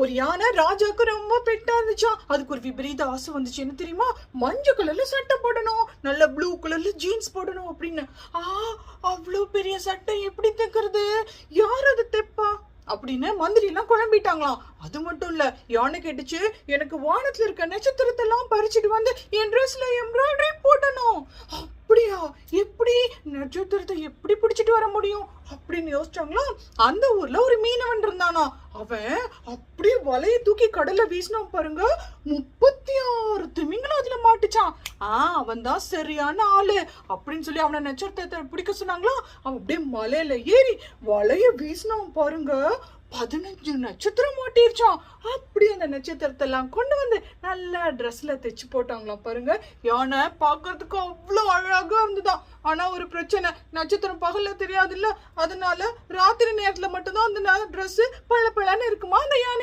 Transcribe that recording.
ஒரு யானை ராஜாக்கு ரொம்ப பெட்டா இருந்துச்சாம். அதுக்கு ஒரு விபரீத ஆசை வந்துச்சு. என்ன தெரியுமா? மஞ்சள் கலர்ல சட்டை போடணும், நல்ல ப்ளூ கலர்ல ஜீன்ஸ் போடணும் அப்படின்னு. அவ்வளவு பெரிய சட்டை எப்படி தைக்கிறது? யார் அது தைப்பா அப்படின்னு மந்திரி எல்லாம் குழம்பிட்டாங்களாம். அது மட்டும் இல்ல, யானை கேட்டுச்சு, எனக்கு வானத்துல இருக்க நட்சத்திரத்தை எல்லாம் பறிச்சுட்டு வந்து என் ட்ரெஸ்ல எம்ப்ராய்டரி போடணும். அப்படியா? எப்படி நட்சத்திரத்தை எப்படி பிடிச்சிட்டு வர முடியும் அப்படின்னு யோசிச்சாங்களா. அந்த ஊர்ல ஒரு மீனவன் இருந்தானா. அவன் அப்படியே வலைய தூக்கி கடல்ல வீசினான் பாருங்க. 36 திமிங்கலம் அதுல மாட்டுச்சான். அவன் தான் சரியான ஆளு அப்படின்னு சொல்லி அவனை நட்சத்திரத்தை பிடிக்க சொன்னாங்களா. அவன் அப்படியே மலையில ஏறி வலைய வீசினான் பாருங்க. 15 நட்சத்திரம் மாட்டிருச்சான். அப்படி அந்த நட்சத்திரத்தை எல்லாம் கொண்டு வந்து நல்ல ட்ரெஸ்ல தைச்சு போட்டாங்களாம் பாருங்க. யானை பாக்குறதுக்கு அவ்வளவு அழகா இருந்துதான். ஆனா ஒரு பிரச்சனை, நட்சத்திரம் பகல்ல தெரியாது இல்ல, அதனால ராத்திரி நேரத்துல மட்டும்தான் அந்த ட்ரெஸ் பளபளன்னு இருக்குமா அந்த யானை.